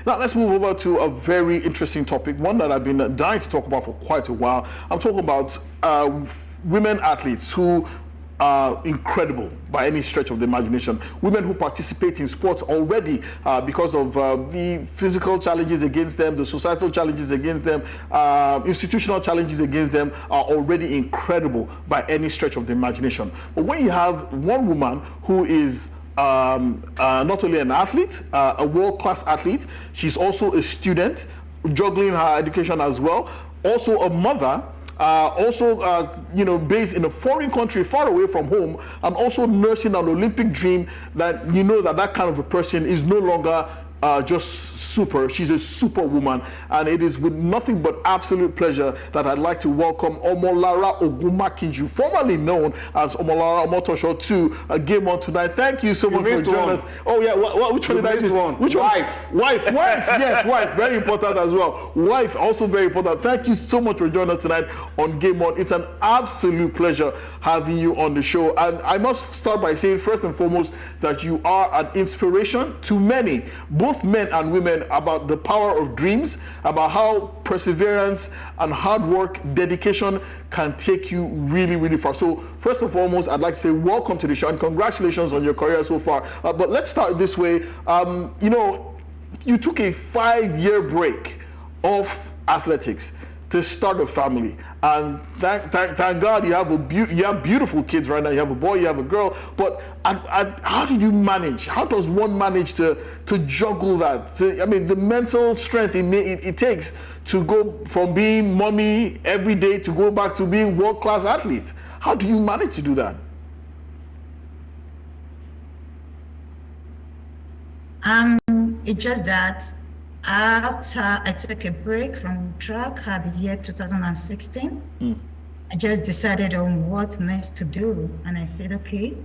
Now let's move over to a very interesting topic, one that I've been dying to talk about for quite a while. I'm talking about women athletes who are incredible by any stretch of the imagination. Women who participate in sports already because of the physical challenges against them, the societal challenges against them, institutional challenges against them are already incredible by any stretch of the imagination. But when you have one woman who is not only an athlete, a world-class athlete, she's also a student, juggling her education as well, also a mother, based in a foreign country far away from home, and also nursing an Olympic dream, that you know that kind of a person is no longer just super. She's a superwoman, and it is with nothing but absolute pleasure that I'd like to welcome Omolara Ogunmakinju, formerly known as Omolara Ogunmakinju, to a Game On tonight. Thank you so much for joining us. Oh yeah, which one did I miss? Which wife. Wife, yes, wife, very important as well. Wife, also very important. Thank you so much for joining us tonight on Game On. It's an absolute pleasure having you on the show, and I must start by saying first and foremost that you are an inspiration to many, both men and women, about the power of dreams, about how perseverance and hard work, dedication can take you really, really far. So first and foremost, I'd like to say welcome to the show and congratulations on your career so far. But let's start this way. You took a 5-year break off athletics to start a family, and thank God you have beautiful kids right now. You have a boy, you have a girl. But how did you manage? How does one manage to juggle that? The mental strength it takes to go from being mommy every day to go back to being world-class athlete. How do you manage to do that? It's just that after I took a break from track at the year 2016, I just decided on what next to do. And I said, okay,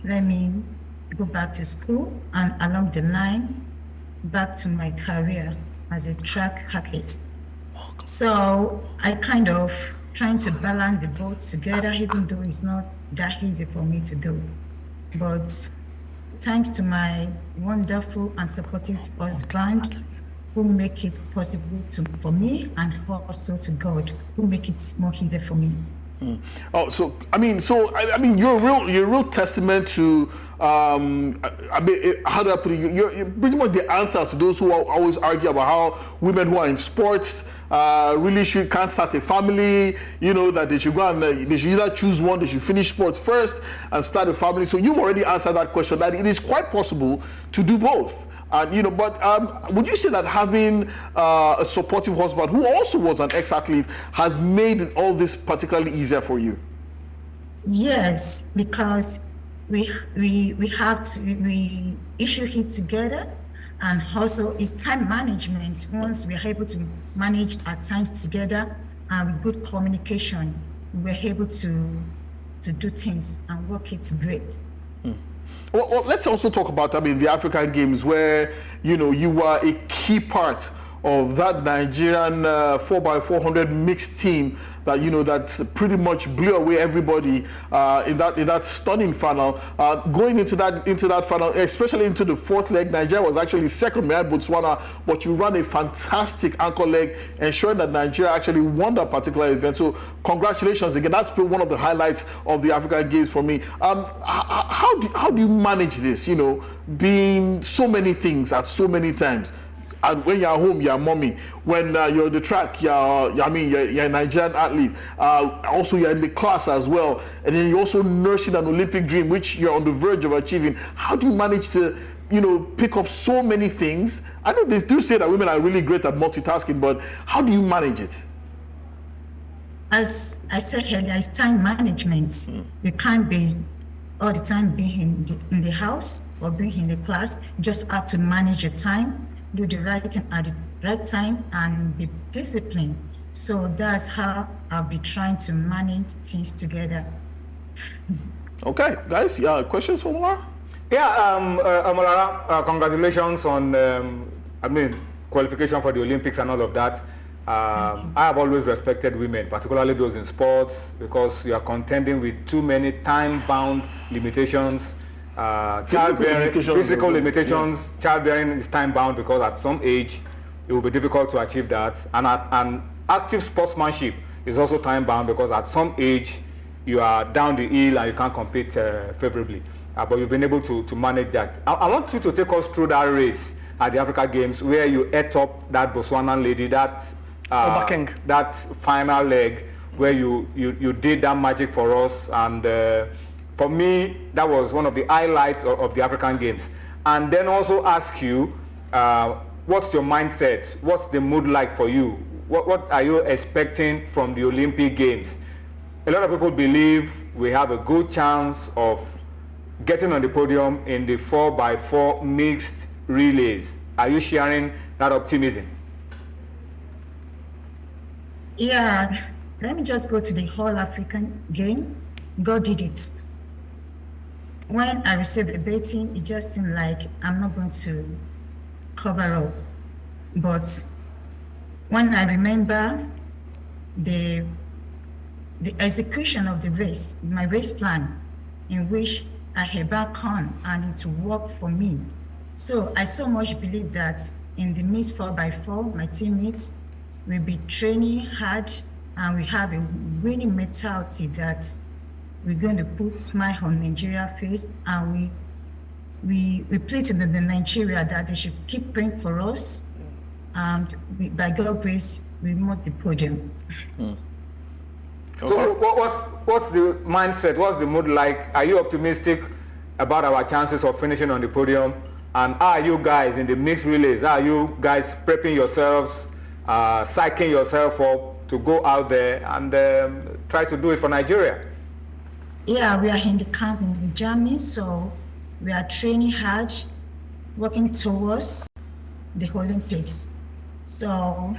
let me go back to school and along the line, back to my career as a track athlete. So I kind of trying to balance the both together, even though it's not that easy for me to do. But thanks to my wonderful and supportive husband, who make it possible for me, and also to God, who make it more easier for me. Oh, you're a real testament to how do I put it? You're pretty much the answer to those who always argue about how women who are in sports really can't start a family. That they should go and they should either choose one, they should finish sports first and start a family. So you've already answered that question, that it is quite possible to do both. And would you say that having a supportive husband who also was an ex-athlete has made all this particularly easier for you? Yes, because we issue it together, and also it's time management. Once we are able to manage our times together and with good communication, we're able to do things and work it great. Well, let's also talk about the African Games, where you were a key part of that Nigerian 4x400 mixed team that pretty much blew away everybody in that stunning final. Going into that final, especially into the fourth leg, Nigeria was actually second behind Botswana, but you ran a fantastic anchor leg, ensuring that Nigeria actually won that particular event. So congratulations again. That's one of the highlights of the African Games for me. How do you manage this? Being so many things at so many times. And when you're home, you're mommy. When you're on the track, you're a Nigerian athlete. Also, you're in the class as well. And then you're also nursing an Olympic dream, which you're on the verge of achieving. How do you manage to, pick up so many things? I know they do say that women are really great at multitasking, but how do you manage it? As I said earlier, it's time management. You can't be all the time being in the house or being in the class. You just have to manage your time, do the right thing at the right time, and be disciplined. So that's how I'll be trying to manage things together. Okay, guys, questions for Omolara? Yeah, Omolara, congratulations on qualification for the Olympics and all of that. I have always respected women, particularly those in sports, because you are contending with too many time-bound limitations. childbearing, physical limitations, Yeah. childbearing is time bound because at some age it will be difficult to achieve that. And active sportsmanship is also time bound because at some age you are down the hill and you can't compete favorably. But you've been able to manage that. I want you to take us through that race at the Africa Games where you ate up that Botswanan lady, that that final leg where you did that magic for us. And for me, that was one of the highlights of the African Games. And then also ask you, what's your mindset? What's the mood like for you? What are you expecting from the Olympic Games? A lot of people believe we have a good chance of getting on the podium in the 4x4 mixed relays. Are you sharing that optimism? Yeah, let me just go to the whole African game. God did it. When I received the betting, it just seemed like I'm not going to cover up. But when I remember the execution of the race, my race plan, in which I had back on and it worked for me. So I so much believe that in the mixed 4x4, my teammates will be training hard and we have a winning mentality that we're going to put smile on Nigeria's face, and we plead to the Nigeria that they should keep praying for us, and by God's grace, we mount the podium. So what's the mindset? What's the mood like? Are you optimistic about our chances of finishing on the podium? And are you guys in the mixed relays? Are you guys prepping yourselves, psyching yourself up to go out there and try to do it for Nigeria? Yeah, we are in the camp in the Germany, so we are training hard, working towards the Olympics. So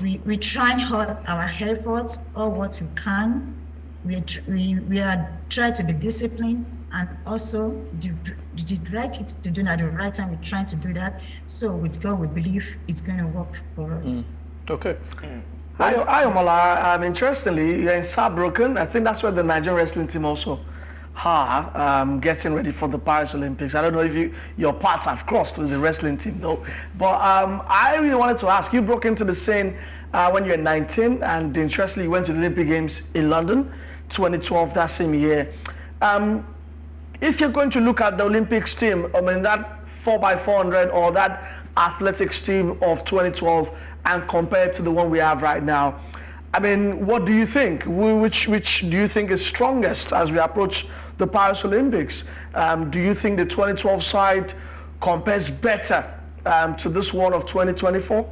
we try hard our efforts, all what we can. We are trying to be disciplined and also the right thing to do at the right time. We're trying to do that. So with God, we believe it's going to work for us. Okay. Hi, Omolara. Interestingly, you're in Saarbrücken. I think that's where the Nigerian wrestling team also are getting ready for the Paris Olympics. I don't know if your paths have crossed with the wrestling team though. But I really wanted to ask, you broke into the scene when you were 19, and interestingly, you went to the Olympic Games in London, 2012, that same year. If you're going to look at the Olympics team, I mean, that 4x400 or that athletics team of 2012 and compared to the one we have right now, I mean, what do you think? Which do you think is strongest as we approach the Paris Olympics? Do you think the 2012 side compares better to this one of 2024?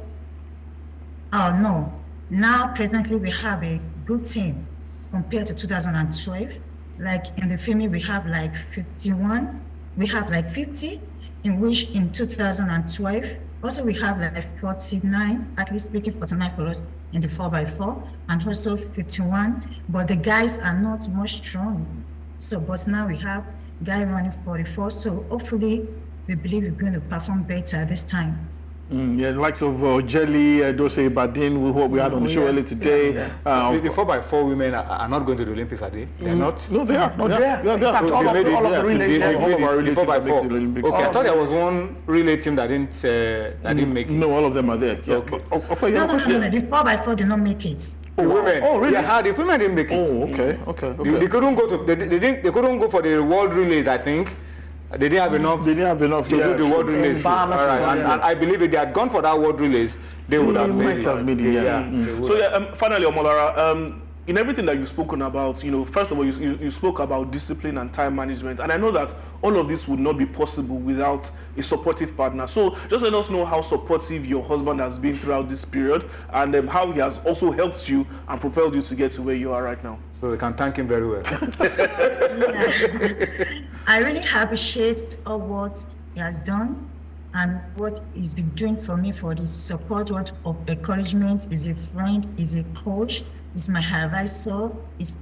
Oh, no. Now, presently, we have a good team compared to 2012. Like in the female, we have like 51. We have like 50, in which in 2012, also we have like 49, at least 49 for us in the 4x4, and also 51. But the guys are not much strong. So, but now we have guy running 44. So hopefully, we believe we're going to perform better this time. Yeah, the likes of Jelly, Dose Badin, what we had on the show earlier today. The 4x4 women are not going to the Olympics, are they? They're not? No, they are. No, they are. Yeah, In fact, all of the relays. All of our relays the make the 4x4. Olympics. Okay, I thought there was one relay team that didn't make it. No, all of them are there. Yeah. Okay. Okay, No, the 4x4 did not make it. The women. Oh, really? Yeah, the women didn't make it. Oh, okay. They couldn't go to. They couldn't go for the world relays, I think. They didn't have enough. They didn't have enough to do the world relays. All Bahamas, right, and I believe if they had gone for that world relays, they would have made it. They would. So finally, Omolara, in everything that you've spoken about, first of all, you spoke about discipline and time management, and I know that all of this would not be possible without a supportive partner. So just let us know how supportive your husband has been throughout this period, and how he has also helped you and propelled you to get to where you are right now. So we can thank him very well. I really appreciate all what he has done and what he's been doing for me, for the support, word of encouragement. He's a friend, he's a coach, he's my advisor, he's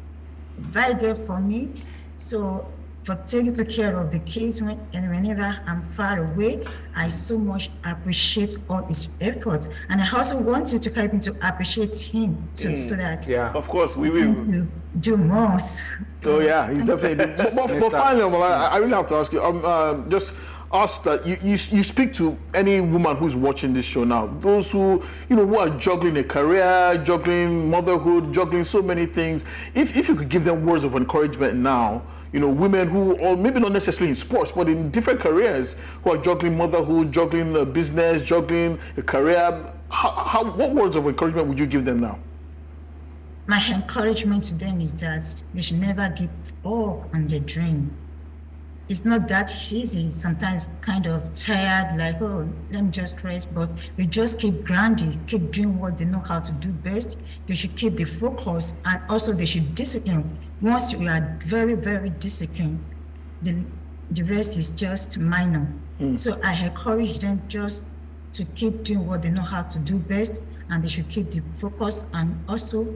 right there for me. So for taking care of the kids and whenever I'm far away. I so much appreciate all his efforts. And I also want you to help me to appreciate him too, so that Yeah. Of course, we will. to do more. So yeah, he's definitely. But finally, I really have to ask you. Just ask that you speak to any woman who's watching this show now. Those who who are juggling a career, juggling motherhood, juggling so many things. If you could give them words of encouragement now. Women who, or maybe not necessarily in sports, but in different careers, who are juggling motherhood, juggling a business, juggling a career. What words of encouragement would you give them now? My encouragement to them is that they should never give up on their dream. It's not that easy. Sometimes kind of tired, like, oh, let me just rest. But we just keep grinding, keep doing what they know how to do best. They should keep the focus, and also they should discipline. Once you are very, very disciplined, the rest is just minor. So I encourage them just to keep doing what they know how to do best, and they should keep the focus and also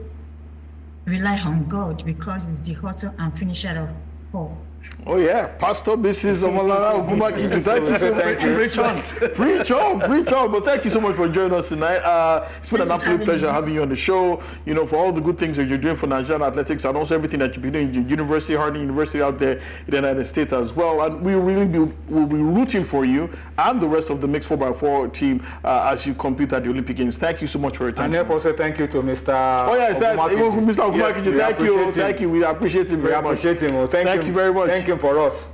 rely on God, because He's the author and finisher of all. Oh yeah, Pastor Mrs. Omolara Ogunmakinju, thank you so much. Preach on. But thank you so much for joining us tonight. It's been an absolute pleasure having you on the show. For all the good things that you're doing for Nigerian athletics, and also everything that you've been doing in your university, Harding University out there in the United States as well. And we will be rooting for you and the rest of the mixed 4x4 team as you compete at the Olympic Games. Thank you so much for your time. And also thank you to Mr. Oh yeah, Mr. Ogunmakinju. Yes, Thank you. We appreciate him very much. We appreciate him. Thank you very much. Thank you for us.